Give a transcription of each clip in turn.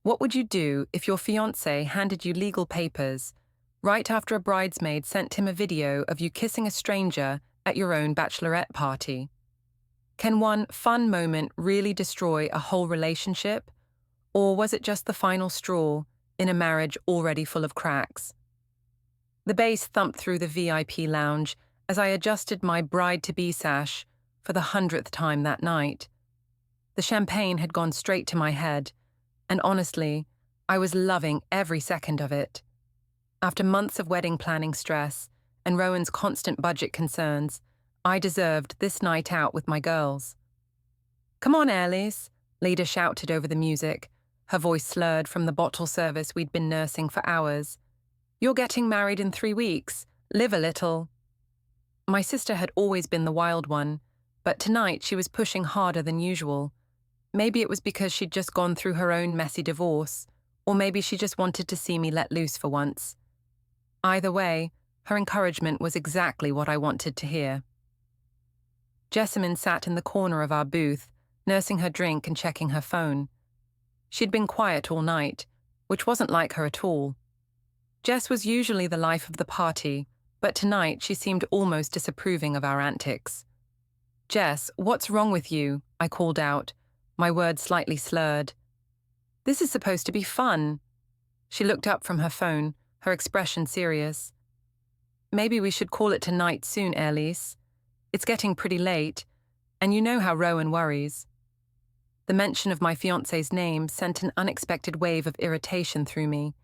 What would you do if your fiancé handed you legal papers right after a bridesmaid sent him a video of you kissing a stranger at your own bachelorette party? Can one fun moment really destroy a whole relationship? Or was it just the final straw in a marriage already full of cracks? The bass thumped through the VIP lounge as I adjusted my bride-to-be sash for the 100th time that night. The champagne had gone straight to my head, and honestly, I was loving every second of it. After months of wedding planning stress and Rowan's constant budget concerns, I deserved this night out with my girls. "Come on, Eirlys," Leda shouted over the music, her voice slurred from the bottle service we'd been nursing for hours. "You're getting married in 3 weeks. Live a little." My sister had always been the wild one, but tonight she was pushing harder than usual. Maybe it was because she'd just gone through her own messy divorce, or maybe she just wanted to see me let loose for once. Either way, her encouragement was exactly what I wanted to hear. Jessamine sat in the corner of our booth, nursing her drink and checking her phone. She'd been quiet all night, which wasn't like her at all. Jess was usually the life of the party, but tonight she seemed almost disapproving of our antics. "Jess, what's wrong with you?" I called out, my words slightly slurred. "This is supposed to be fun." She looked up from her phone, her expression serious. "Maybe we should call it a night soon, Eirlys. It's getting pretty late, and you know how Rowan worries." The mention of my fiancé's name sent an unexpected wave of irritation through me.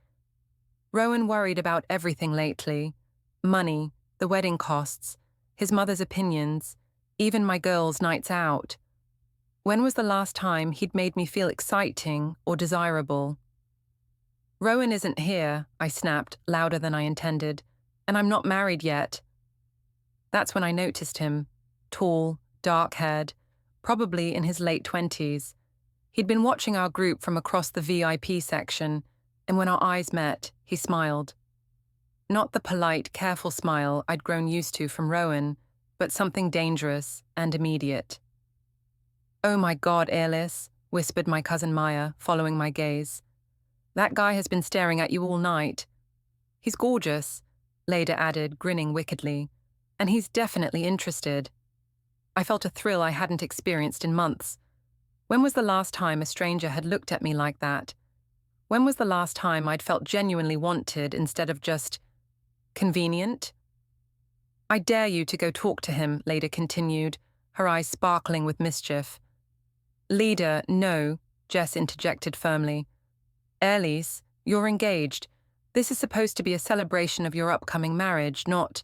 Rowan worried about everything lately: money, the wedding costs, his mother's opinions, even my girls' nights out. When was the last time he'd made me feel exciting or desirable? "Rowan isn't here," I snapped, louder than I intended, "and I'm not married yet." That's when I noticed him, tall, dark-haired, probably in his late 20s. He'd been watching our group from across the VIP section, and when our eyes met, he smiled. Not the polite, careful smile I'd grown used to from Rowan, but something dangerous and immediate. "Oh my God, Eirlys," whispered my cousin Maya, following my gaze. "That guy has been staring at you all night." "He's gorgeous," Leda added, grinning wickedly, "and he's definitely interested." I felt a thrill I hadn't experienced in months. When was the last time a stranger had looked at me like that? When was the last time I'd felt genuinely wanted instead of just convenient? "I dare you to go talk to him," Leda continued, her eyes sparkling with mischief. "Leda, no," Jess interjected firmly. "Eirlys, you're engaged. This is supposed to be a celebration of your upcoming marriage, not—"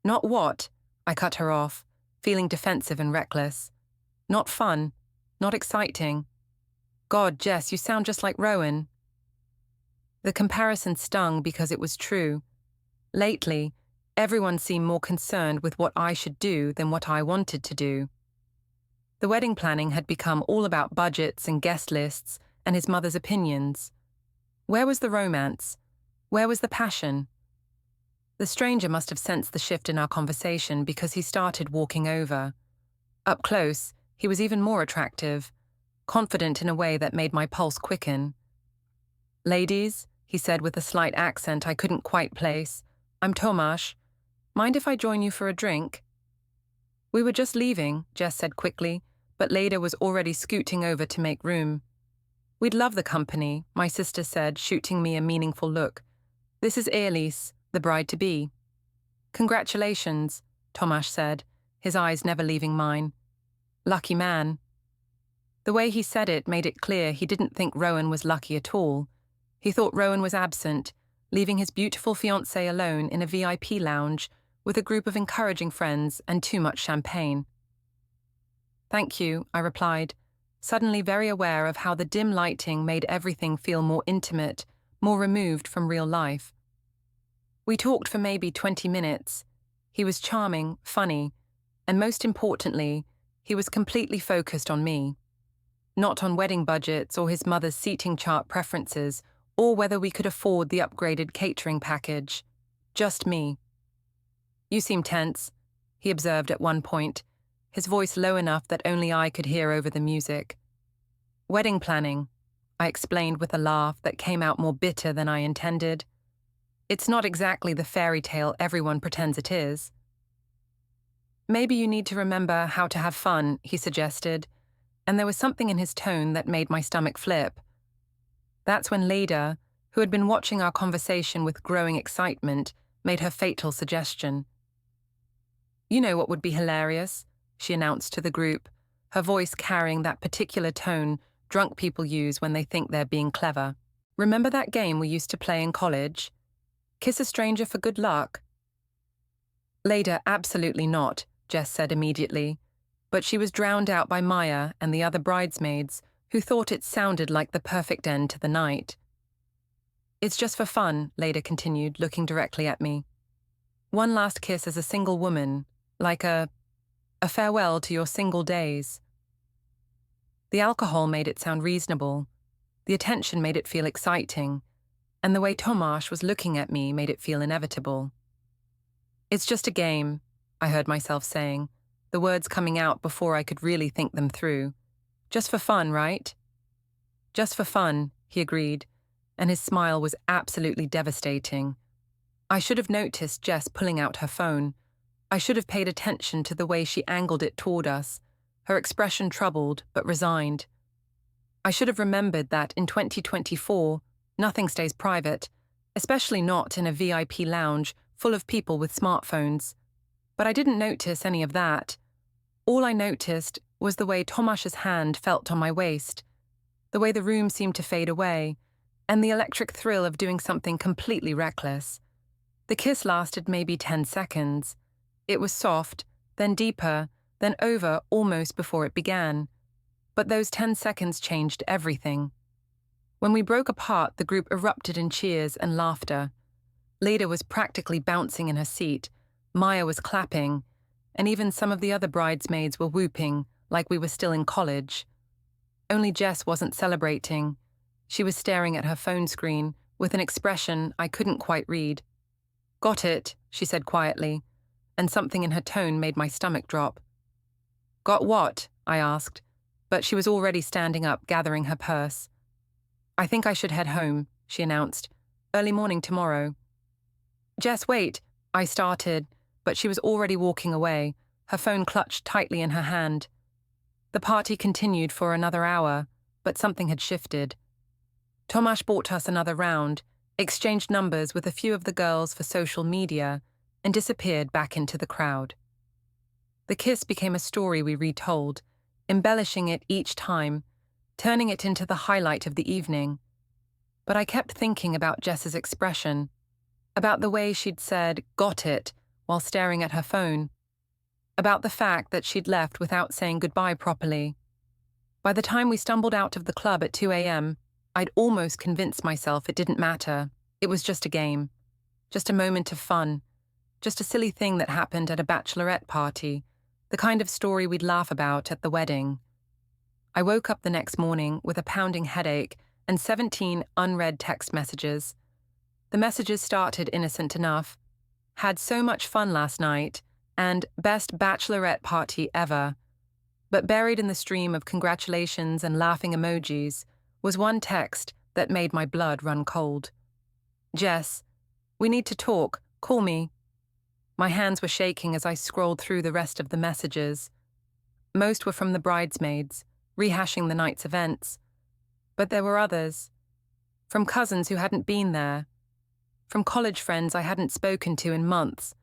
"Not what?" I cut her off, feeling defensive and reckless. "Not fun. Not exciting. God, Jess, you sound just like Rowan." The comparison stung because it was true. Lately, everyone seemed more concerned with what I should do than what I wanted to do. The wedding planning had become all about budgets and guest lists and his mother's opinions. Where was the romance? Where was the passion? The stranger must have sensed the shift in our conversation because he started walking over. Up close, he was even more attractive, confident in a way that made my pulse quicken. "Ladies," he said with a slight accent I couldn't quite place, "I'm Tomasz. Mind if I join you for a drink?" "We were just leaving," Jess said quickly, but Leda was already scooting over to make room. "We'd love the company," my sister said, shooting me a meaningful look. "This is Eirlys, the bride-to-be." "Congratulations," Tomasz said, his eyes never leaving mine. "Lucky man." The way he said it made it clear he didn't think Rowan was lucky at all. He thought Rowan was absent, leaving his beautiful fiancée alone in a VIP lounge with a group of encouraging friends and too much champagne. "Thank you," I replied, suddenly very aware of how the dim lighting made everything feel more intimate, more removed from real life. We talked for maybe 20 minutes. He was charming, funny, and most importantly, he was completely focused on me. Not on wedding budgets or his mother's seating chart preferences, or whether we could afford the upgraded catering package. Just me. "You seem tense," he observed at one point, his voice low enough that only I could hear over the music. "Wedding planning," I explained with a laugh that came out more bitter than I intended. It's not exactly the fairy tale everyone pretends it is. Maybe you need to remember how to have fun, he suggested, and there was something in his tone that made my stomach flip. That's when Leda, who had been watching our conversation with growing excitement, made her fatal suggestion. You know what would be hilarious, she announced to the group, her voice carrying that particular tone drunk people use when they think they're being clever. Remember that game we used to play in college? Kiss a stranger for good luck? Leda, absolutely not, Jess said immediately, but she was drowned out by Maya and the other bridesmaids, who thought it sounded like the perfect end to the night. It's just for fun, Leda continued, looking directly at me. One last kiss as a single woman, like a farewell to your single days. The alcohol made it sound reasonable, the attention made it feel exciting, and the way Tomasz was looking at me made it feel inevitable. It's just a game, I heard myself saying, the words coming out before I could really think them through. Just for fun, right? Just for fun, he agreed, and his smile was absolutely devastating. I should have noticed Jess pulling out her phone. I should have paid attention to the way she angled it toward us, her expression troubled but resigned. I should have remembered that in 2024, nothing stays private, especially not in a VIP lounge full of people with smartphones. But I didn't notice any of that. All I noticed was the way Tomasz's hand felt on my waist, the way the room seemed to fade away, and the electric thrill of doing something completely reckless. The kiss lasted maybe 10 seconds. It was soft, then deeper, then over almost before it began. But those 10 seconds changed everything. When we broke apart, the group erupted in cheers and laughter. Leda was practically bouncing in her seat, Maya was clapping, and even some of the other bridesmaids were whooping like we were still in college. Only Jess wasn't celebrating. She was staring at her phone screen with an expression I couldn't quite read. "Got it," she said quietly, and something in her tone made my stomach drop. "Got what?" I asked, but she was already standing up, gathering her purse. "I think I should head home," she announced. "Early morning tomorrow." "Jess, wait," I started, but she was already walking away, her phone clutched tightly in her hand. The party continued for another hour, but something had shifted. Tomasz bought us another round, exchanged numbers with a few of the girls for social media, and disappeared back into the crowd. The kiss became a story we retold, embellishing it each time, turning it into the highlight of the evening. But I kept thinking about Jess's expression, about the way she'd said, "Got it," while staring at her phone, about the fact that she'd left without saying goodbye properly. By the time we stumbled out of the club at 2 a.m., I'd almost convinced myself it didn't matter. It was just a game, just a moment of fun, just a silly thing that happened at a bachelorette party, the kind of story we'd laugh about at the wedding. I woke up the next morning with a pounding headache and 17 unread text messages. The messages started innocent enough. Had so much fun last night, and best bachelorette party ever. But buried in the stream of congratulations and laughing emojis was one text that made my blood run cold. "Jess, we need to talk. Call me." My hands were shaking as I scrolled through the rest of the messages. Most were from the bridesmaids, rehashing the night's events. But there were others. From cousins who hadn't been there. From college friends I hadn't spoken to in months.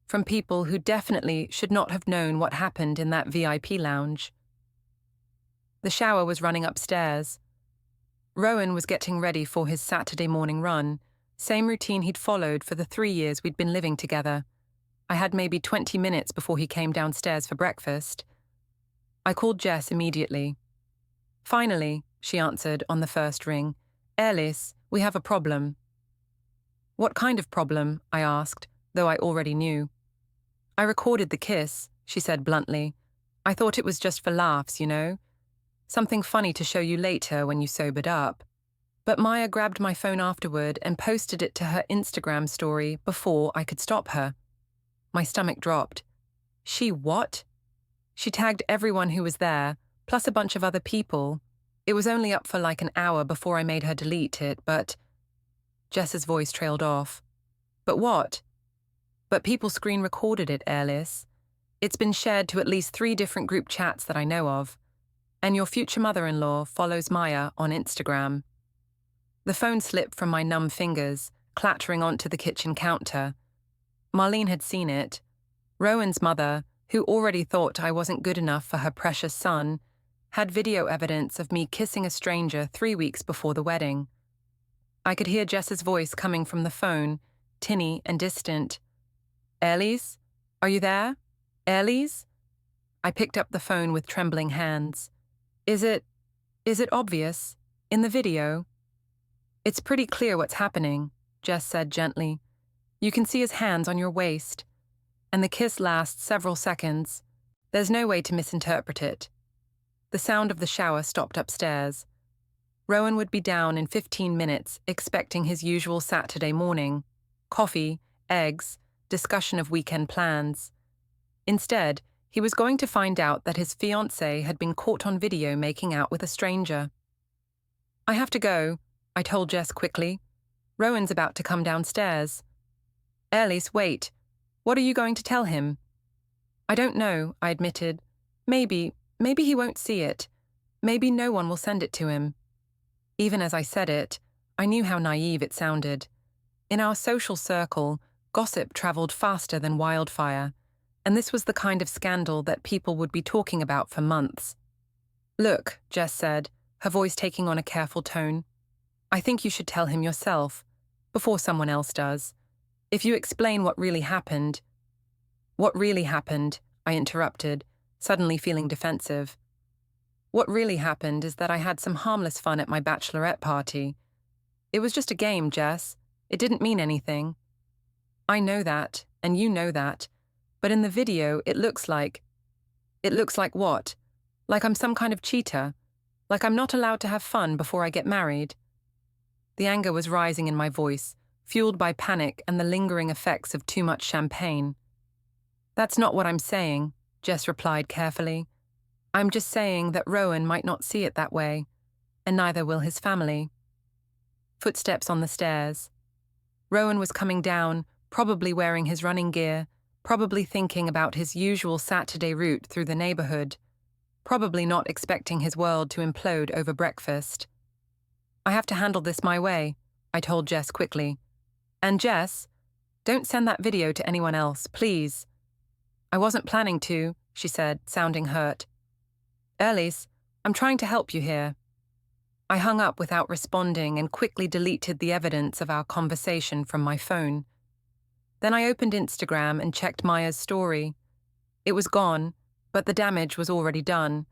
From people who definitely should not have known what happened in that VIP lounge. The shower was running upstairs. Rowan was getting ready for his Saturday morning run, same routine he'd followed for the 3 years we'd been living together. I had maybe 20 minutes before he came downstairs for breakfast. I called Jess immediately. "Finally," she answered on the first ring. "Eirlys, we have a problem." "What kind of problem?" I asked, though I already knew. "I recorded the kiss," she said bluntly. "I thought it was just for laughs, you know? Something funny to show you later when you sobered up." But Maya grabbed my phone afterward and posted it to her Instagram story before I could stop her. My stomach dropped. She what? She tagged everyone who was there, plus a bunch of other people. It was only up for like an hour before I made her delete it, but... Jess's voice trailed off. But what? But people screen recorded it, Eirlys. It's been shared to at least 3 different group chats that I know of. And your future mother-in-law follows Maya on Instagram. The phone slipped from my numb fingers, clattering onto the kitchen counter. Marlene had seen it. Rowan's mother, who already thought I wasn't good enough for her precious son, had video evidence of me kissing a stranger 3 weeks before the wedding. I could hear Jess's voice coming from the phone, tinny and distant. Eirlys? Are you there? Eirlys? I picked up the phone with trembling hands. Is it obvious? In the video? It's pretty clear what's happening, Jess said gently. You can see his hands on your waist. And the kiss lasts several seconds. There's no way to misinterpret it. The sound of the shower stopped upstairs. Rowan would be down in 15 minutes, expecting his usual Saturday morning. Coffee, eggs, discussion of weekend plans. Instead, he was going to find out that his fiancé had been caught on video making out with a stranger. I have to go, I told Jess quickly. Rowan's about to come downstairs. Eirlys, wait. What are you going to tell him? I don't know, I admitted. Maybe he won't see it. Maybe no one will send it to him. Even as I said it, I knew how naive it sounded. In our social circle, gossip traveled faster than wildfire, and this was the kind of scandal that people would be talking about for months. Look, Jess said, her voice taking on a careful tone. I think you should tell him yourself, before someone else does. If you explain what really happened... What really happened, I interrupted, suddenly feeling defensive. What really happened is that I had some harmless fun at my bachelorette party. It was just a game, Jess. It didn't mean anything. I know that, and you know that. But in the video, it looks like... It looks like what? Like I'm some kind of cheater? Like I'm not allowed to have fun before I get married? The anger was rising in my voice, fueled by panic and the lingering effects of too much champagne. That's not what I'm saying, Jess replied carefully. I'm just saying that Rowan might not see it that way, and neither will his family. Footsteps on the stairs. Rowan was coming down, probably wearing his running gear, probably thinking about his usual Saturday route through the neighborhood, probably not expecting his world to implode over breakfast. I have to handle this my way, I told Jess quickly. And Jess, don't send that video to anyone else, please. I wasn't planning to, she said, sounding hurt. Eirlys, I'm trying to help you here. I hung up without responding and quickly deleted the evidence of our conversation from my phone. Then I opened Instagram and checked Maya's story. It was gone, but the damage was already done.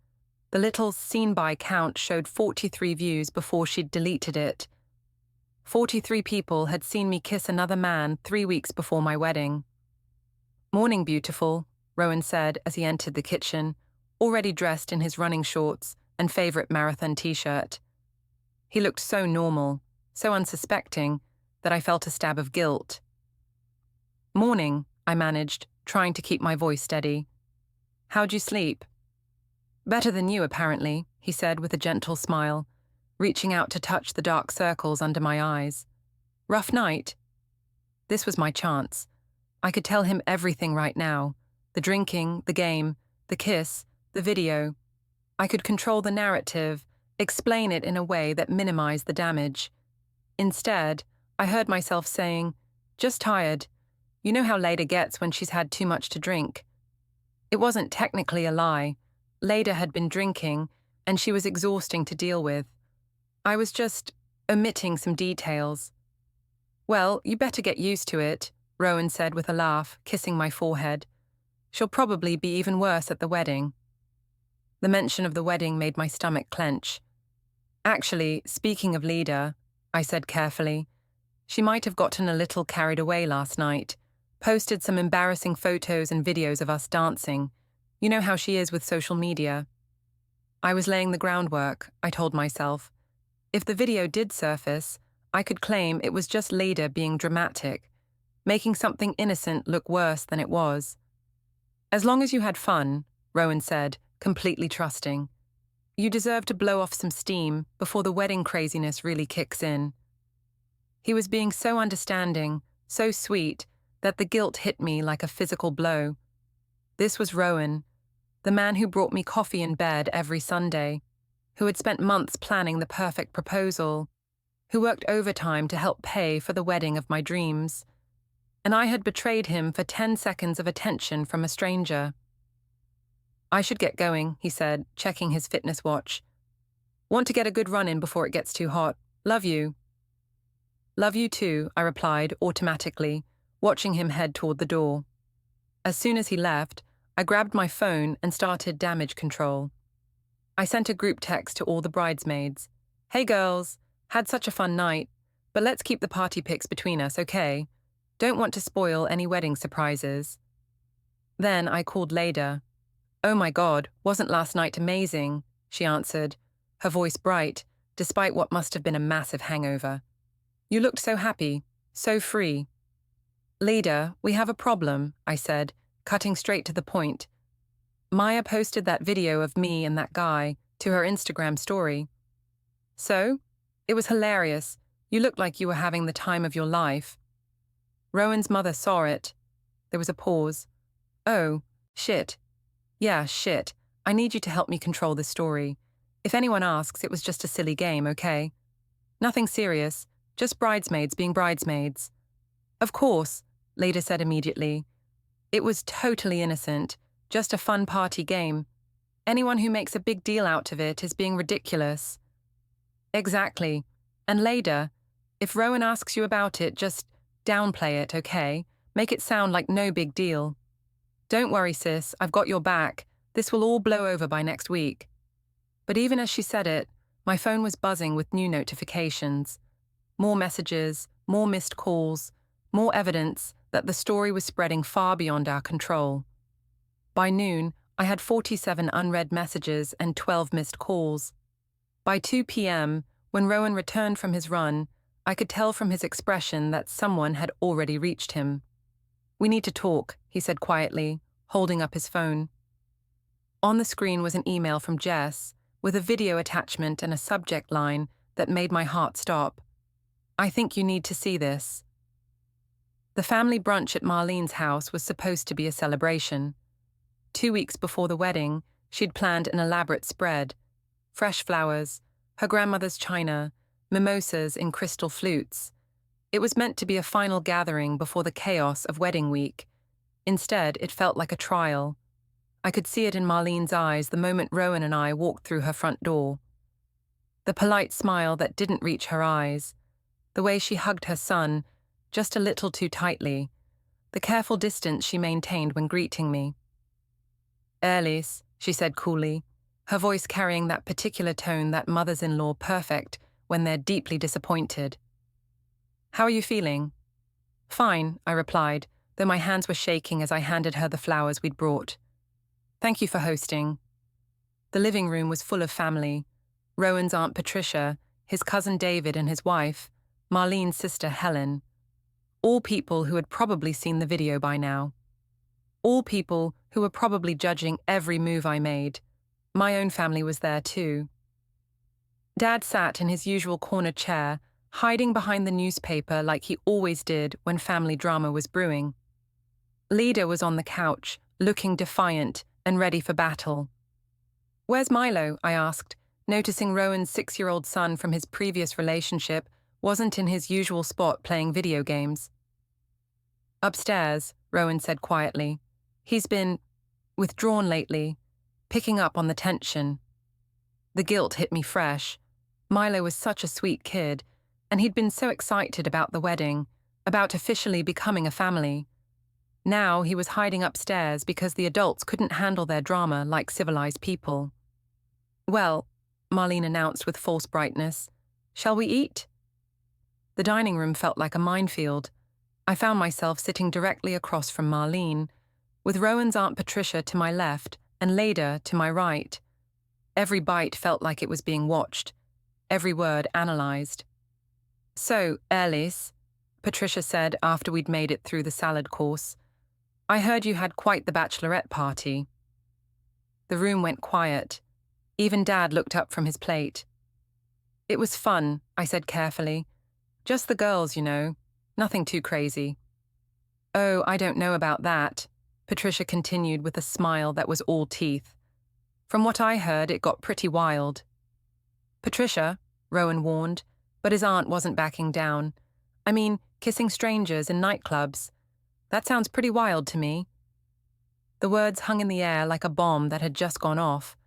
The little seen-by count showed 43 views before she'd deleted it. 43 people had seen me kiss another man 3 weeks before my wedding. Morning, beautiful, Rowan said as he entered the kitchen, already dressed in his running shorts and favourite marathon t-shirt. He looked so normal, so unsuspecting, that I felt a stab of guilt. Morning, I managed, trying to keep my voice steady. How'd you sleep? Better than you, apparently, he said with a gentle smile, reaching out to touch the dark circles under my eyes. Rough night? This was my chance. I could tell him everything right now. The drinking, the game, the kiss, the video. I could control the narrative, explain it in a way that minimized the damage. Instead, I heard myself saying, just tired. You know how Leda gets when she's had too much to drink. It wasn't technically a lie. Leda had been drinking, and she was exhausting to deal with. I was just omitting some details. Well, you better get used to it, Rowan said with a laugh, kissing my forehead. She'll probably be even worse at the wedding. The mention of the wedding made my stomach clench. Actually, speaking of Leda, I said carefully, she might have gotten a little carried away last night, posted some embarrassing photos and videos of us dancing. You know how she is with social media. I was laying the groundwork, I told myself. If the video did surface, I could claim it was just Leda being dramatic, making something innocent look worse than it was. As long as you had fun, Rowan said, completely trusting. You deserve to blow off some steam before the wedding craziness really kicks in. He was being so understanding, so sweet, that the guilt hit me like a physical blow. This was Rowan, the man who brought me coffee in bed every Sunday, who had spent months planning the perfect proposal, who worked overtime to help pay for the wedding of my dreams. And I had betrayed him for 10 seconds of attention from a stranger. I should get going, he said, checking his fitness watch. Want to get a good run in before it gets too hot. Love you. Love you too, I replied automatically, watching him head toward the door. As soon as he left, I grabbed my phone and started damage control. I sent a group text to all the bridesmaids. Hey girls, had such a fun night, but let's keep the party pics between us, okay? Don't want to spoil any wedding surprises. Then I called Leda. Oh my God, wasn't last night amazing? She answered, her voice bright, despite what must have been a massive hangover. You looked so happy, so free. Leda, we have a problem, I said, cutting straight to the point. Maya posted that video of me and that guy to her Instagram story. So? It was hilarious. You looked like you were having the time of your life. Rowan's mother saw it. There was a pause. Oh, shit. Yeah, shit. I need you to help me control this story. If anyone asks, it was just a silly game, okay? Nothing serious, just bridesmaids being bridesmaids. Of course, Leda said immediately. It was totally innocent, just a fun party game. Anyone who makes a big deal out of it is being ridiculous. Exactly. And Leda, if Rowan asks you about it, just downplay it, okay? Make it sound like no big deal. Don't worry, sis, I've got your back. This will all blow over by next week. But even as she said it, my phone was buzzing with new notifications. More messages, more missed calls, more evidence that the story was spreading far beyond our control. By noon, I had 47 unread messages and 12 missed calls. By 2 p.m., when Rowan returned from his run, I could tell from his expression that someone had already reached him. We need to talk, he said quietly, holding up his phone. On the screen was an email from Jess, with a video attachment and a subject line that made my heart stop. I think you need to see this. The family brunch at Marlene's house was supposed to be a celebration. 2 weeks before the wedding, she'd planned an elaborate spread. Fresh flowers, her grandmother's china, mimosas in crystal flutes. It was meant to be a final gathering before the chaos of wedding week. Instead, it felt like a trial. I could see it in Marlene's eyes the moment Rowan and I walked through her front door. The polite smile that didn't reach her eyes, the way she hugged her son, just a little too tightly, the careful distance she maintained when greeting me. Eirlys, she said coolly, her voice carrying that particular tone that mothers-in-law perfect when they're deeply disappointed. How are you feeling? Fine, I replied, though my hands were shaking as I handed her the flowers we'd brought. Thank you for hosting. The living room was full of family. Rowan's Aunt Patricia, his cousin David and his wife, Marlene's sister Helen. All people who had probably seen the video by now. All people who were probably judging every move I made. My own family was there too. Dad sat in his usual corner chair, hiding behind the newspaper like he always did when family drama was brewing. Leda was on the couch, looking defiant and ready for battle. Where's Milo? I asked, noticing Rowan's 6-year-old son from his previous relationship wasn't in his usual spot playing video games. Upstairs, Rowan said quietly. He's been withdrawn lately, picking up on the tension. The guilt hit me fresh. Milo was such a sweet kid, and he'd been so excited about the wedding, about officially becoming a family. Now he was hiding upstairs because the adults couldn't handle their drama like civilized people. Well, Marlene announced with false brightness, shall we eat? The dining room felt like a minefield. I found myself sitting directly across from Marlene, with Rowan's Aunt Patricia to my left and Leda to my right. Every bite felt like it was being watched, every word analyzed. So, Eirlys, Patricia said after we'd made it through the salad course, I heard you had quite the bachelorette party. The room went quiet. Even Dad looked up from his plate. It was fun, I said carefully. Just the girls, you know. Nothing too crazy. Oh, I don't know about that, Patricia continued with a smile that was all teeth. From what I heard, it got pretty wild. Patricia, Rowan warned, but his aunt wasn't backing down. I mean, kissing strangers in nightclubs. That sounds pretty wild to me. The words hung in the air like a bomb that had just gone off.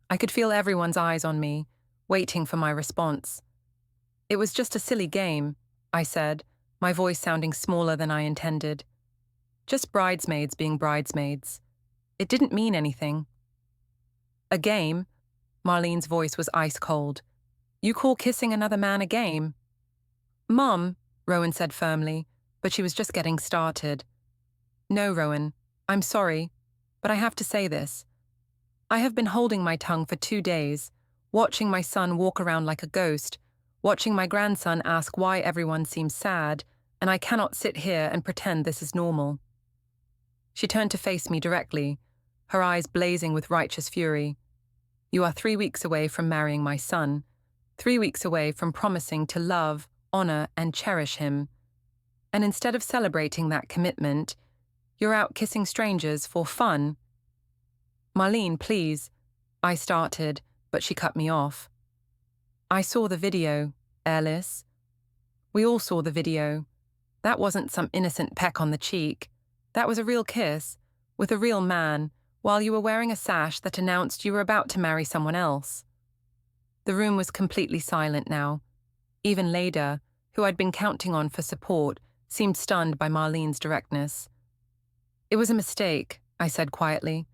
I could feel everyone's eyes on me, waiting for my response. It was just a silly game, I said, my voice sounding smaller than I intended. Just bridesmaids being bridesmaids. It didn't mean anything. A game? Marlene's voice was ice cold. You call kissing another man a game? Mom, Rowan said firmly, but she was just getting started. No, Rowan, I'm sorry, but I have to say this. I have been holding my tongue for 2 days, watching my son walk around like a ghost, watching my grandson ask why everyone seems sad, and I cannot sit here and pretend this is normal. She turned to face me directly, her eyes blazing with righteous fury. You are 3 weeks away from marrying my son, 3 weeks away from promising to love, honor, and cherish him. And instead of celebrating that commitment, you're out kissing strangers for fun. Marlene, please, I started, but she cut me off. I saw the video, Eirlys. We all saw the video. That wasn't some innocent peck on the cheek. That was a real kiss, with a real man, while you were wearing a sash that announced you were about to marry someone else. The room was completely silent now. Even Leda, who I'd been counting on for support, seemed stunned by Marlene's directness. It was a mistake, I said quietly.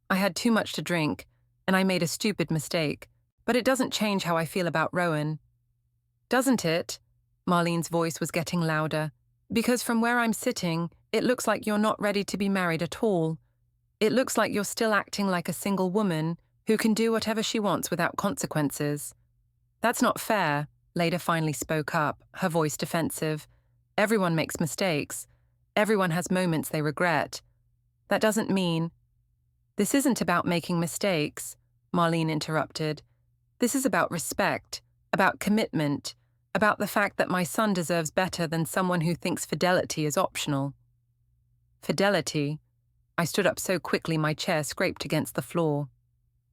I had too much to drink, and I made a stupid mistake, but it doesn't change how I feel about Rowan. Doesn't it? Marlene's voice was getting louder. Because from where I'm sitting, it looks like you're not ready to be married at all. It looks like you're still acting like a single woman who can do whatever she wants without consequences. That's not fair, Leda finally spoke up, her voice defensive. Everyone makes mistakes. Everyone has moments they regret. That doesn't mean... This isn't about making mistakes, Marlene interrupted. This is about respect, about commitment, about the fact that my son deserves better than someone who thinks fidelity is optional. Fidelity? I stood up so quickly my chair scraped against the floor.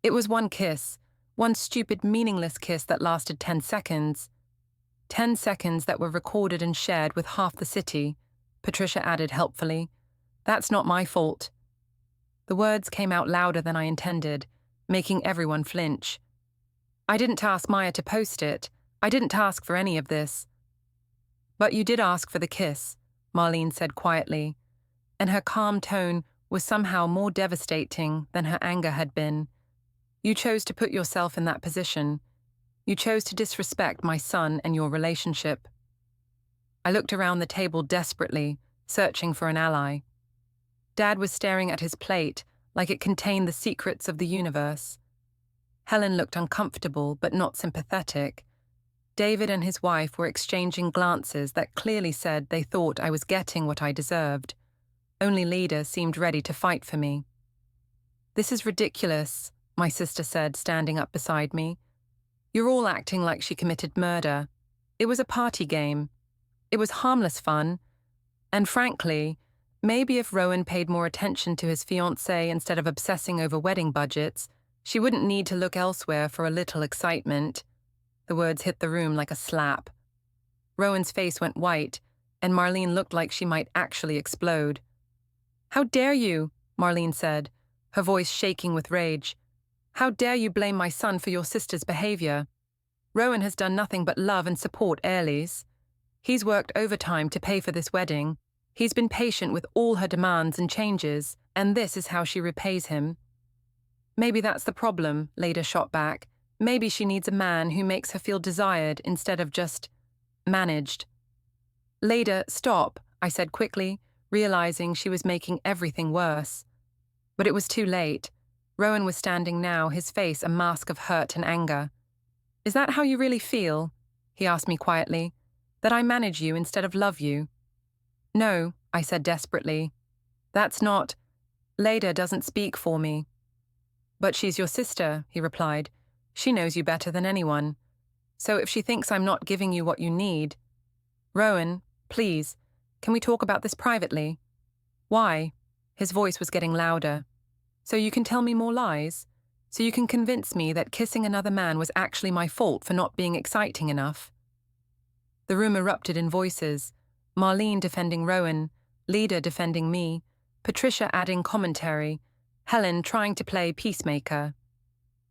It was one kiss, one stupid, meaningless kiss that lasted 10 seconds. 10 seconds that were recorded and shared with half the city, Patricia added helpfully. That's not my fault. The words came out louder than I intended, making everyone flinch. I didn't ask Maya to post it. I didn't ask for any of this. But you did ask for the kiss, Marlene said quietly, and her calm tone was somehow more devastating than her anger had been. You chose to put yourself in that position. You chose to disrespect my son and your relationship. I looked around the table desperately, searching for an ally. Dad was staring at his plate like it contained the secrets of the universe. Helen looked uncomfortable but not sympathetic. David and his wife were exchanging glances that clearly said they thought I was getting what I deserved. Only Leda seemed ready to fight for me. This is ridiculous, my sister said, standing up beside me. You're all acting like she committed murder. It was a party game. It was harmless fun. And frankly, maybe if Rowan paid more attention to his fiancé instead of obsessing over wedding budgets, she wouldn't need to look elsewhere for a little excitement. The words hit the room like a slap. Rowan's face went white, and Marlene looked like she might actually explode. How dare you, Marlene said, her voice shaking with rage. How dare you blame my son for your sister's behavior? Rowan has done nothing but love and support Eirlys. He's worked overtime to pay for this wedding. He's been patient with all her demands and changes, and this is how she repays him. Maybe that's the problem, Leda shot back. Maybe she needs a man who makes her feel desired instead of just managed. Leda, stop, I said quickly, realizing she was making everything worse. But it was too late. Rowan was standing now, his face a mask of hurt and anger. Is that how you really feel? He asked me quietly. That I manage you instead of love you? No, I said desperately. That's not... Leda doesn't speak for me. But she's your sister, he replied. She knows you better than anyone. So if she thinks I'm not giving you what you need... Rowan, please, can we talk about this privately? Why? His voice was getting louder. So you can tell me more lies? So you can convince me that kissing another man was actually my fault for not being exciting enough? The room erupted in voices, Marlene defending Rowan, Leda defending me, Patricia adding commentary, Helen trying to play peacemaker.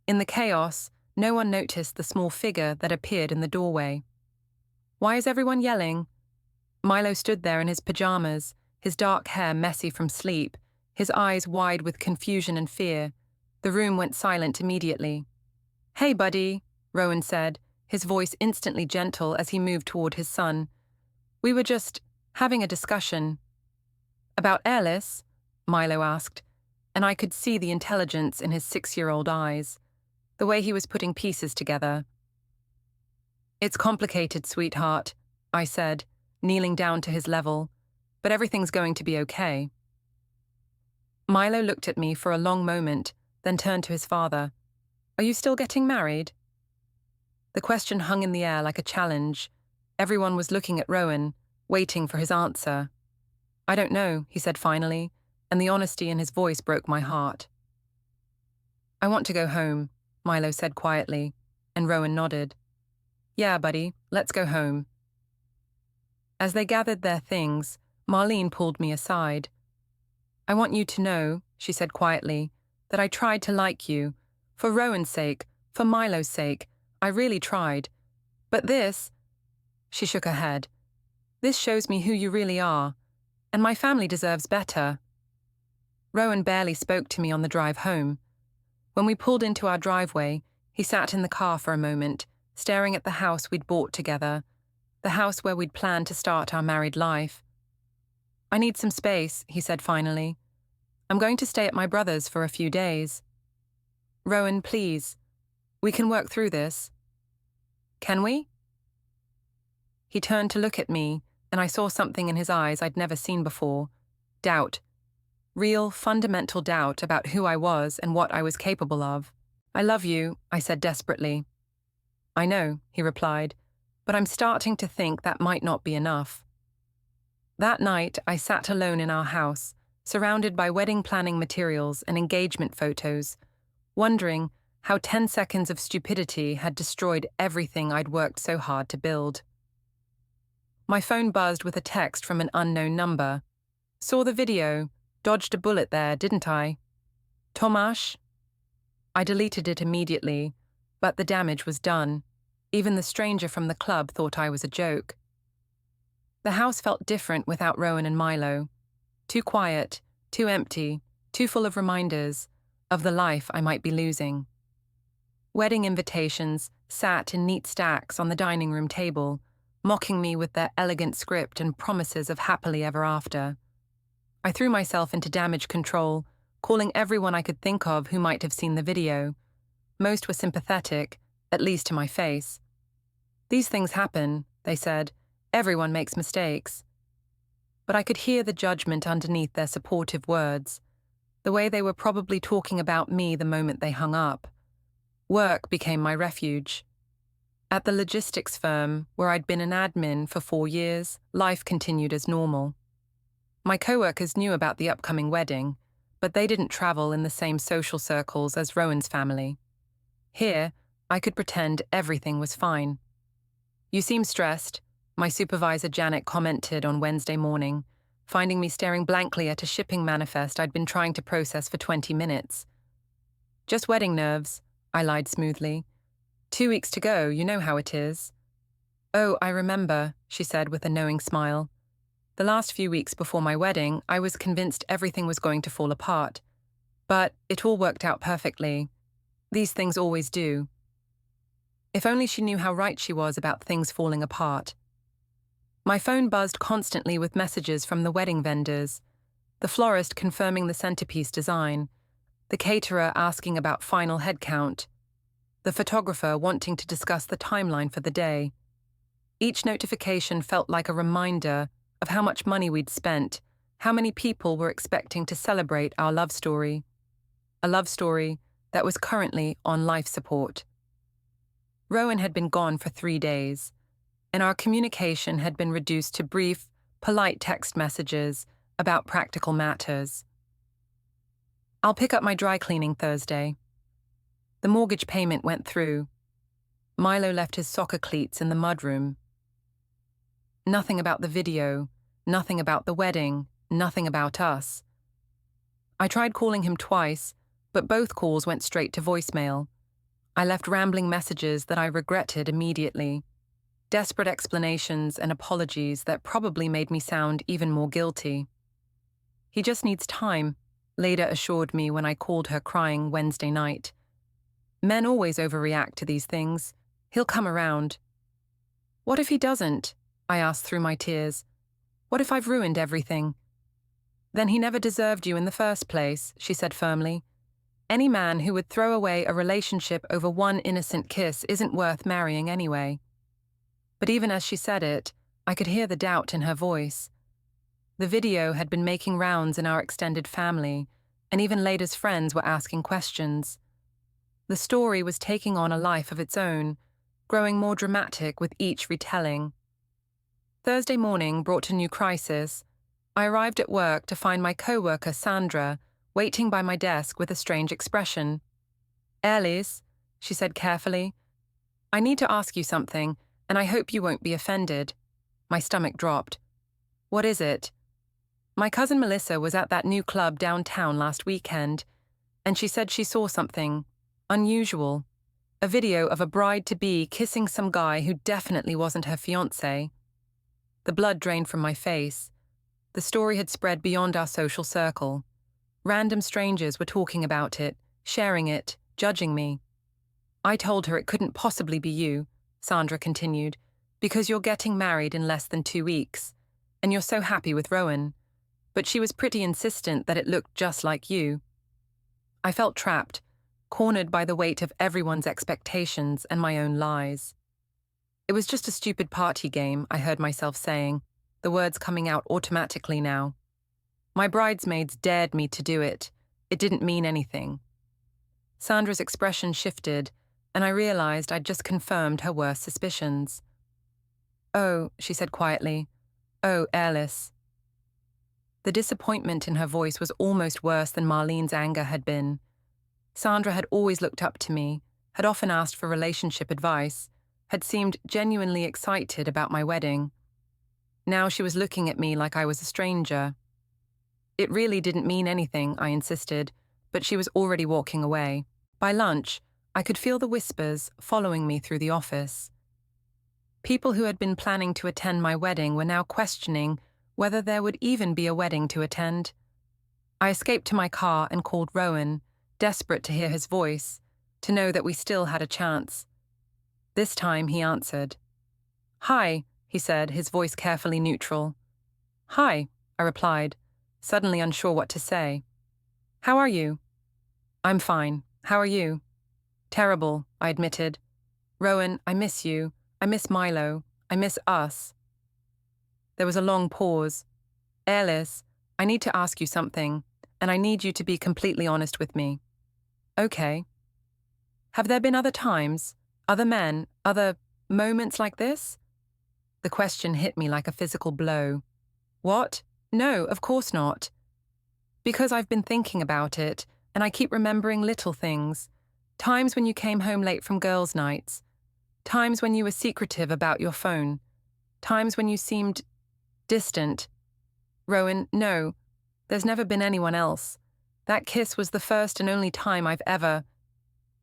In the chaos, no one noticed the small figure that appeared in the doorway. Why is everyone yelling? Milo stood there in his pajamas, his dark hair messy from sleep, his eyes wide with confusion and fear. The room went silent immediately. "Hey, buddy," Rowan said, his voice instantly gentle as he moved toward his son. "We were just having a discussion." "About Eirlys?" Milo asked, and I could see the intelligence in his 6-year-old eyes, the way he was putting pieces together. "It's complicated, sweetheart," I said, kneeling down to his level, "but everything's going to be okay." Milo looked at me for a long moment, then turned to his father. "Are you still getting married?" The question hung in the air like a challenge. Everyone was looking at Rowan, waiting for his answer. "I don't know," he said finally, and the honesty in his voice broke my heart. "I want to go home," Milo said quietly, and Rowan nodded. "Yeah, buddy, let's go home." As they gathered their things, Marlene pulled me aside. "I want you to know," she said quietly, "that I tried to like you. For Rowan's sake, for Milo's sake, I really tried. But this..." She shook her head. "This shows me who you really are, and my family deserves better." Rowan barely spoke to me on the drive home. When we pulled into our driveway, he sat in the car for a moment, staring at the house we'd bought together, the house where we'd planned to start our married life. "I need some space," he said finally. "I'm going to stay at my brother's for a few days." "Rowan, please. We can work through this." "Can we?" He turned to look at me, and I saw something in his eyes I'd never seen before. Doubt. Real, fundamental doubt about who I was and what I was capable of. "I love you," I said desperately. "I know," he replied, "but I'm starting to think that might not be enough." That night, I sat alone in our house, surrounded by wedding planning materials and engagement photos, wondering how 10 seconds of stupidity had destroyed everything I'd worked so hard to build. My phone buzzed with a text from an unknown number. "Saw the video. Dodged a bullet there, didn't I? Tomasz?" I deleted it immediately, but the damage was done. Even the stranger from the club thought I was a joke. The house felt different without Rowan and Milo. Too quiet, too empty, too full of reminders of the life I might be losing. Wedding invitations sat in neat stacks on the dining room table, mocking me with their elegant script and promises of happily ever after. I threw myself into damage control, calling everyone I could think of who might have seen the video. Most were sympathetic, at least to my face. "These things happen," they said. "Everyone makes mistakes." But I could hear the judgment underneath their supportive words, the way they were probably talking about me the moment they hung up. Work became my refuge. At the logistics firm, where I'd been an admin for 4 years, life continued as normal. My co-workers knew about the upcoming wedding, but they didn't travel in the same social circles as Rowan's family. Here, I could pretend everything was fine. "You seem stressed," my supervisor Janet commented on Wednesday morning, finding me staring blankly at a shipping manifest I'd been trying to process for 20 minutes. "Just wedding nerves," I lied smoothly. 2 weeks to go, you know how it is." "Oh, I remember," she said with a knowing smile. "The last few weeks before my wedding, I was convinced everything was going to fall apart. But it all worked out perfectly. These things always do." If only she knew how right she was about things falling apart. My phone buzzed constantly with messages from the wedding vendors, the florist confirming the centerpiece design, the caterer asking about final headcount, the photographer wanting to discuss the timeline for the day. Each notification felt like a reminder of how much money we'd spent, how many people were expecting to celebrate our love story. A love story that was currently on life support. Rowan had been gone for 3 days, and our communication had been reduced to brief, polite text messages about practical matters. I'll pick up my dry cleaning Thursday. The mortgage payment went through. Milo left his soccer cleats in the mudroom. Nothing about the video, nothing about the wedding, nothing about us. I tried calling him twice, but both calls went straight to voicemail. I left rambling messages that I regretted immediately. Desperate explanations and apologies that probably made me sound even more guilty. He just needs time, Leda assured me when I called her crying Wednesday night. Men always overreact to these things. He'll come around. What if he doesn't? I asked through my tears. What if I've ruined everything? Then he never deserved you in the first place, she said firmly. Any man who would throw away a relationship over one innocent kiss isn't worth marrying anyway. But even as she said it, I could hear the doubt in her voice. The video had been making rounds in our extended family, and even Leda's friends were asking questions. The story was taking on a life of its own, growing more dramatic with each retelling. Thursday morning brought a new crisis. I arrived at work to find my co-worker Sandra waiting by my desk with a strange expression. "Eirlys," she said carefully, "I need to ask you something, and I hope you won't be offended." My stomach dropped. "What is it?" "My cousin Melissa was at that new club downtown last weekend, and she said she saw something unusual. A video of a bride-to-be kissing some guy who definitely wasn't her fiancé." The blood drained from my face. The story had spread beyond our social circle. Random strangers were talking about it, sharing it, judging me. "I told her it couldn't possibly be you," Sandra continued, "because you're getting married in less than 2 weeks, and you're so happy with Rowan. But she was pretty insistent that it looked just like you." I felt trapped, cornered by the weight of everyone's expectations and my own lies. "It was just a stupid party game," I heard myself saying, the words coming out automatically now. "My bridesmaids dared me to do it. It didn't mean anything." Sandra's expression shifted, and I realized I'd just confirmed her worst suspicions. "Oh," she said quietly. "Oh, Eirlys." The disappointment in her voice was almost worse than Marlene's anger had been. Sandra had always looked up to me, had often asked for relationship advice, had seemed genuinely excited about my wedding. Now she was looking at me like I was a stranger. "It really didn't mean anything," I insisted, but she was already walking away. By lunch, I could feel the whispers following me through the office. People who had been planning to attend my wedding were now questioning whether there would even be a wedding to attend. I escaped to my car and called Rowan, desperate to hear his voice, to know that we still had a chance. This time he answered. "Hi," he said, his voice carefully neutral. "Hi," I replied, suddenly unsure what to say. "How are you?" "I'm fine. How are you?" "Terrible," I admitted. "Rowan, I miss you. I miss Milo. I miss us." There was a long pause. "Eirlys, I need to ask you something, and I need you to be completely honest with me." "Okay." "Have there been other times, other men, other moments like this?" The question hit me like a physical blow. "What? No, of course not." "Because I've been thinking about it, and I keep remembering little things. Times when you came home late from girls' nights. Times when you were secretive about your phone. Times when you seemed distant." "Rowan, no. There's never been anyone else. That kiss was the first and only time I've ever—"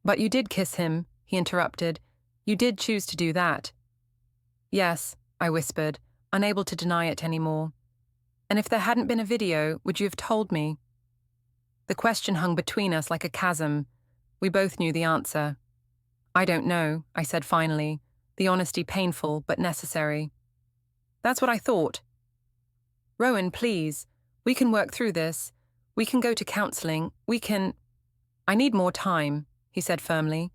"But you did kiss him," he interrupted. "You did choose to do that." "Yes," I whispered, unable to deny it anymore. "And if there hadn't been a video, would you have told me?" The question hung between us like a chasm. We both knew the answer. "I don't know," I said finally, the honesty painful but necessary. "That's what I thought." "Rowan, please. We can work through this. We can go to counseling. We can—" "I need more time," he said firmly.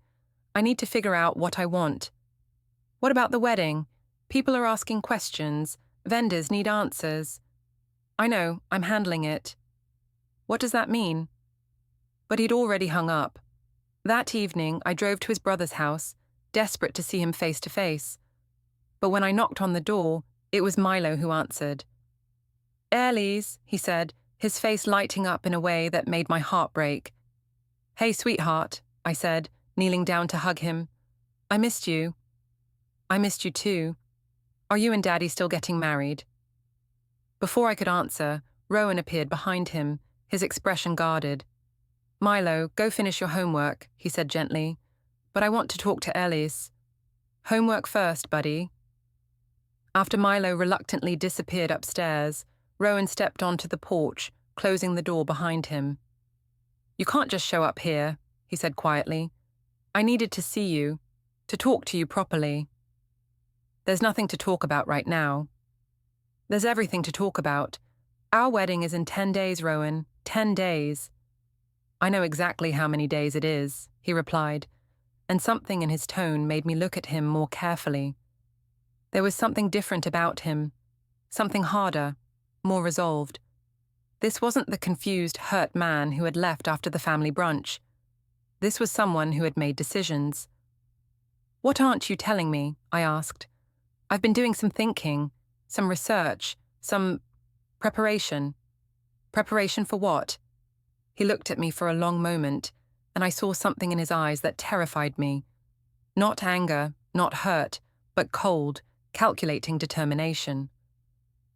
"I need to figure out what I want." "What about the wedding? People are asking questions. Vendors need answers." "I know, I'm handling it." "What does that mean?" But he'd already hung up. That evening, I drove to his brother's house. desperate to see him face to face. But when I knocked on the door, it was Milo who answered. "Eirlys," he said, his face lighting up in a way that made my heart break. "Hey, sweetheart," I said, kneeling down to hug him. "I missed you." "I missed you too. Are you and Daddy still getting married?" Before I could answer, Rowan appeared behind him, his expression guarded. "Milo, go finish your homework," he said gently. "But I want to talk to Eirlys." "Homework first, buddy." After Milo reluctantly disappeared upstairs, Rowan stepped onto the porch, closing the door behind him. "You can't just show up here," he said quietly. "I needed to see you, to talk to you properly." "There's nothing to talk about right now." "There's everything to talk about. Our wedding is in 10 days, Rowan. 10 days. "I know exactly how many days it is," he replied, and something in his tone made me look at him more carefully. There was something different about him, something harder, more resolved. This wasn't the confused, hurt man who had left after the family brunch. This was someone who had made decisions. "What aren't you telling me?" I asked. "I've been doing some thinking, some research, some preparation." "Preparation for what?" He looked at me for a long moment, and I saw something in his eyes that terrified me. Not anger, not hurt, but cold, calculating determination.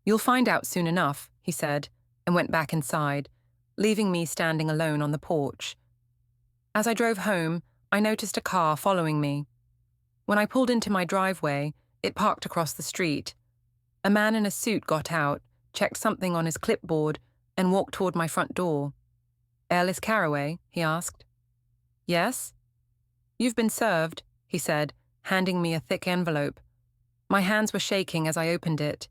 "You'll find out soon enough," he said, and went back inside, leaving me standing alone on the porch. As I drove home, I noticed a car following me. When I pulled into my driveway, it parked across the street. A man in a suit got out, checked something on his clipboard, and walked toward my front door. "Eirlys Carraway?" he asked. "Yes?" "You've been served," he said, handing me a thick envelope. My hands were shaking as I opened it.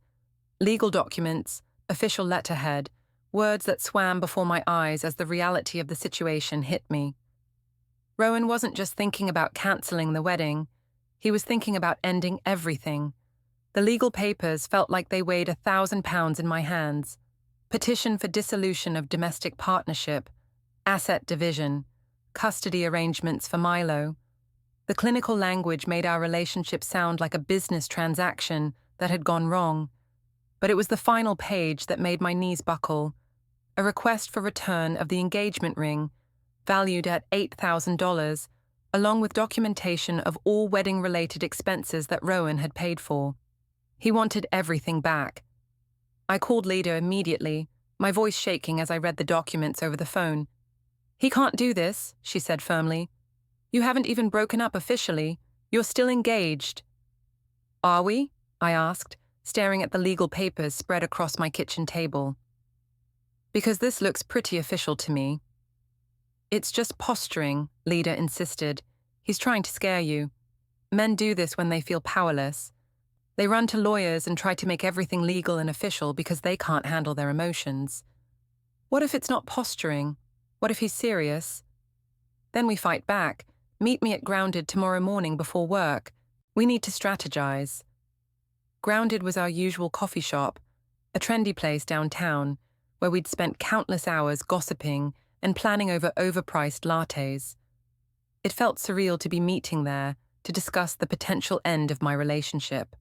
Legal documents, official letterhead, words that swam before my eyes as the reality of the situation hit me. Rowan wasn't just thinking about cancelling the wedding. He was thinking about ending everything. The legal papers felt like they weighed 1,000 pounds in my hands. Petition for dissolution of domestic partnership, asset division, custody arrangements for Milo. The clinical language made our relationship sound like a business transaction that had gone wrong. But it was the final page that made my knees buckle. A request for return of the engagement ring, valued at $8,000, along with documentation of all wedding-related expenses that Rowan had paid for. He wanted everything back. I called Leda immediately, my voice shaking as I read the documents over the phone. "He can't do this," she said firmly. "You haven't even broken up officially. You're still engaged." "Are we?" I asked, staring at the legal papers spread across my kitchen table. "Because this looks pretty official to me." "It's just posturing," Leda insisted. "He's trying to scare you. Men do this when they feel powerless. They run to lawyers and try to make everything legal and official because they can't handle their emotions. What if it's not posturing? What if he's serious? Then we fight back. Meet me at Grounded tomorrow morning before work. We need to strategize." Grounded was our usual coffee shop, a trendy place downtown, where we'd spent countless hours gossiping and planning over overpriced lattes. It felt surreal to be meeting there to discuss the potential end of my relationship.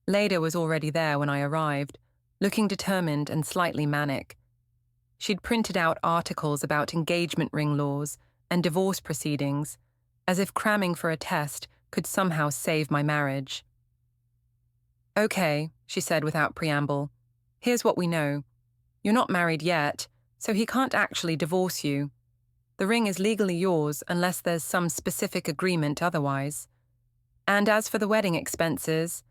Leda was already there when I arrived, looking determined and slightly manic. She'd printed out articles about engagement ring laws and divorce proceedings, as if cramming for a test could somehow save my marriage. "Okay," she said without preamble. "Here's what we know. You're not married yet, so he can't actually divorce you. The ring is legally yours unless there's some specific agreement otherwise. And as for the wedding expenses..."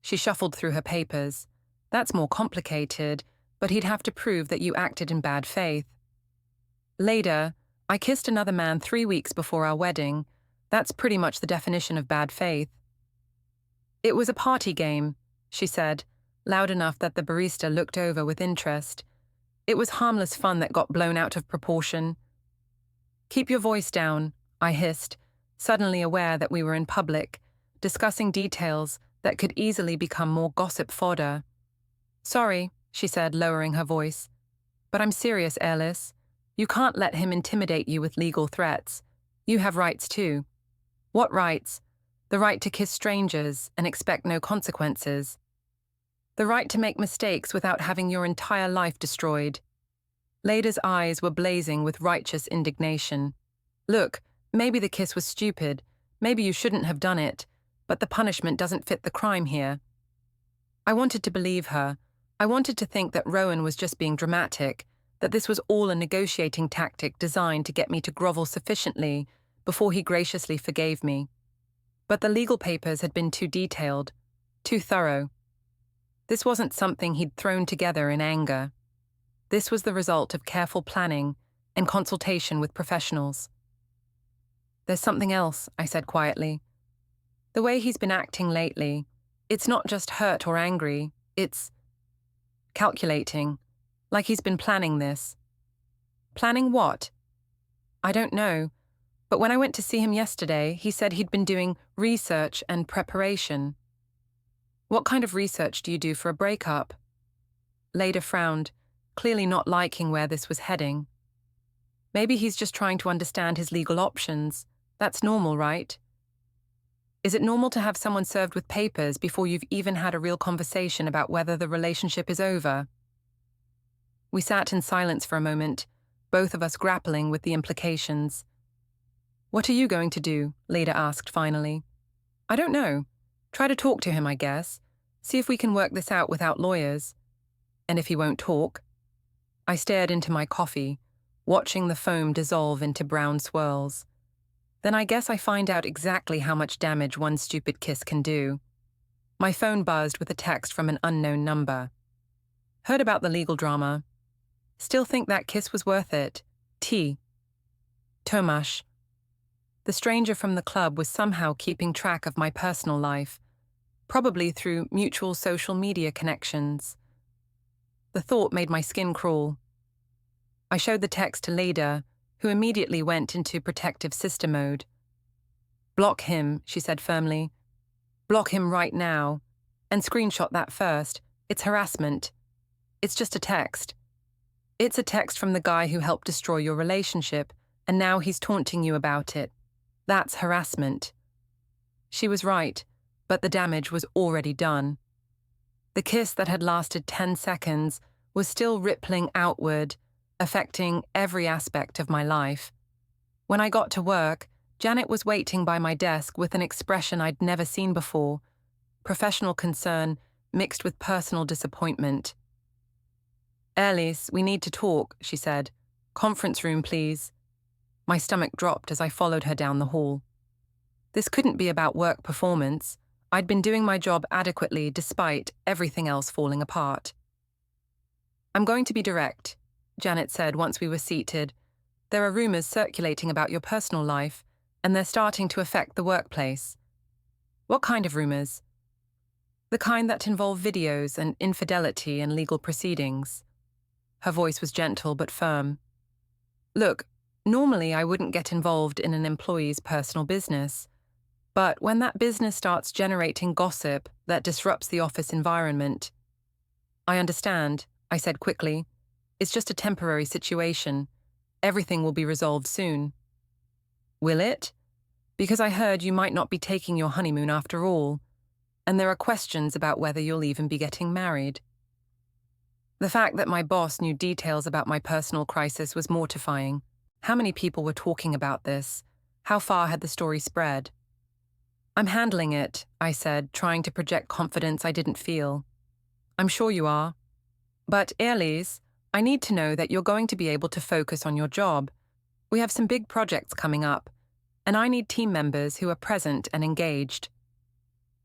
She shuffled through her papers. "That's more complicated, but he'd have to prove that you acted in bad faith." "Leda, I kissed another man 3 weeks before our wedding. That's pretty much the definition of bad faith." "It was a party game," she said, loud enough that the barista looked over with interest. "It was harmless fun that got blown out of proportion." "Keep your voice down," I hissed, suddenly aware that we were in public, discussing details that could easily become more gossip fodder. "Sorry," she said, lowering her voice. "But I'm serious, Eirlys. You can't let him intimidate you with legal threats. You have rights too." What rights? The right to kiss strangers and expect no consequences. The right to make mistakes without having your entire life destroyed. Leda's eyes were blazing with righteous indignation. Look, maybe the kiss was stupid, maybe you shouldn't have done it, but the punishment doesn't fit the crime here. I wanted to believe her. I wanted to think that Rowan was just being dramatic, that this was all a negotiating tactic designed to get me to grovel sufficiently before he graciously forgave me. But the legal papers had been too detailed, too thorough. This wasn't something he'd thrown together in anger. This was the result of careful planning and consultation with professionals. There's something else, I said quietly. The way he's been acting lately, it's not just hurt or angry, it's calculating, like he's been planning this. Planning what? I don't know, but when I went to see him yesterday, he said he'd been doing research and preparation. What kind of research do you do for a breakup? Leda frowned, clearly not liking where this was heading. Maybe he's just trying to understand his legal options. That's normal, right? Is it normal to have someone served with papers before you've even had a real conversation about whether the relationship is over? We sat in silence for a moment, both of us grappling with the implications. What are you going to do? Leda asked finally. I don't know. Try to talk to him, I guess. See if we can work this out without lawyers. And if he won't talk? I stared into my coffee, watching the foam dissolve into brown swirls. Then I guess I find out exactly how much damage one stupid kiss can do. My phone buzzed with a text from an unknown number. Heard about the legal drama. Still think that kiss was worth it. T. Tomasz. The stranger from the club was somehow keeping track of my personal life, probably through mutual social media connections. The thought made my skin crawl. I showed the text to Leda, who immediately went into protective sister mode. Block him, she said firmly. Block him right now. And screenshot that first. It's harassment. It's just a text. It's a text from the guy who helped destroy your relationship, and now he's taunting you about it. That's harassment. She was right, but the damage was already done. The kiss that had lasted 10 seconds was still rippling outward, affecting every aspect of my life. When I got to work, Janet was waiting by my desk with an expression I'd never seen before, professional concern mixed with personal disappointment. Eirlys, we need to talk, she said. Conference room, please. My stomach dropped as I followed her down the hall. This couldn't be about work performance. I'd been doing my job adequately despite everything else falling apart. I'm going to be direct, Janet said once we were seated. There are rumors circulating about your personal life, and they're starting to affect the workplace. What kind of rumors? The kind that involve videos and infidelity and legal proceedings. Her voice was gentle but firm. Look, normally I wouldn't get involved in an employee's personal business, but when that business starts generating gossip that disrupts the office environment. I understand, I said quickly. It's just a temporary situation. Everything will be resolved soon. Will it? Because I heard you might not be taking your honeymoon after all, and there are questions about whether you'll even be getting married. The fact that my boss knew details about my personal crisis was mortifying. How many people were talking about this? How far had the story spread? I'm handling it, I said, trying to project confidence I didn't feel. I'm sure you are. But, Eirlys, I need to know that you're going to be able to focus on your job. We have some big projects coming up, and I need team members who are present and engaged.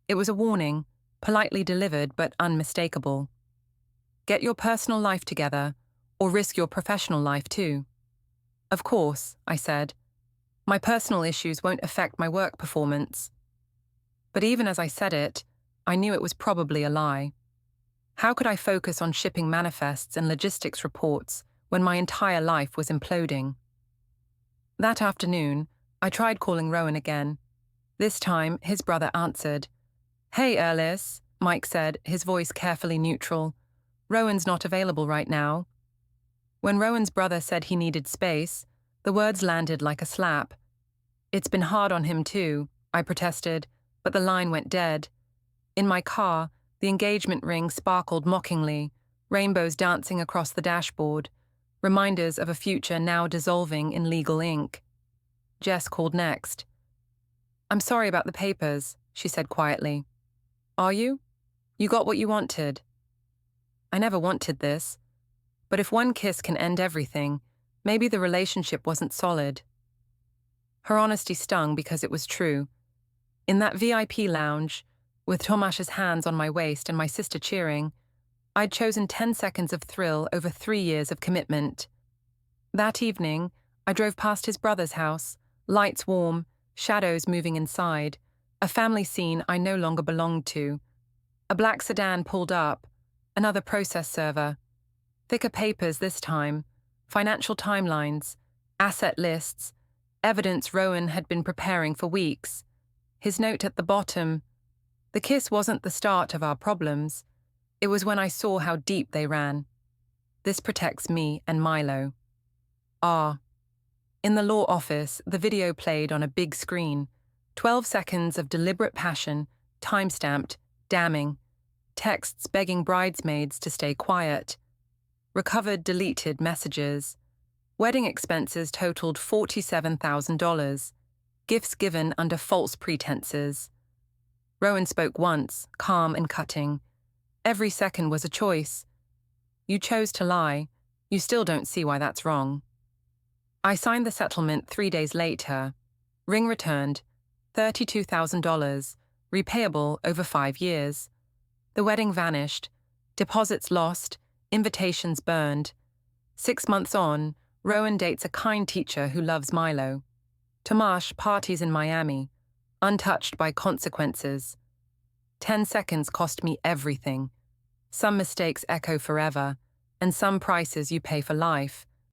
It was a warning, politely delivered but unmistakable. Get your personal life together, or risk your professional life too. Of course, I said. My personal issues won't affect my work performance. But even as I said it, I knew it was probably a lie. How could I focus on shipping manifests and logistics reports when my entire life was imploding? That afternoon, I tried calling Rowan again. This time, his brother answered. Hey, Eirlys, Mike said, his voice carefully neutral. Rowan's not available right now. When Rowan's brother said he needed space, the words landed like a slap. It's been hard on him too, I protested, but the line went dead. In my car, the engagement ring sparkled mockingly, rainbows dancing across the dashboard, reminders of a future now dissolving in legal ink. Jess called next. "I'm sorry about the papers," she said quietly. "Are you? You got what you wanted." I never wanted this, but if one kiss can end everything, maybe the relationship wasn't solid. Her honesty stung because it was true. In that VIP lounge, with Tomasz's hands on my waist and my sister cheering, I'd chosen 10 seconds of thrill over 3 years of commitment. That evening, I drove past his brother's house, lights warm, shadows moving inside, a family scene I no longer belonged to. A black sedan pulled up, another process server. Thicker papers this time, financial timelines, asset lists, evidence Rowan had been preparing for weeks. His note at the bottom: "The kiss wasn't the start of our problems. It was when I saw how deep they ran. This protects me and Milo." Ah. In the law office, the video played on a big screen. 12 seconds of deliberate passion, time-stamped, damning. Texts begging bridesmaids to stay quiet. Recovered deleted messages. Wedding expenses totaled $47,000. Gifts given under false pretenses. Rowan spoke once, calm and cutting. Every second was a choice. You chose to lie. You still don't see why that's wrong. I signed the settlement 3 days later. Ring returned, $32,000, repayable over 5 years. The wedding vanished, deposits lost, invitations burned. 6 months on, Rowan dates a kind teacher who loves Milo. Tomasz parties in Miami, untouched by consequences. 10 seconds cost me everything. Some mistakes echo forever, and some prices you pay for life.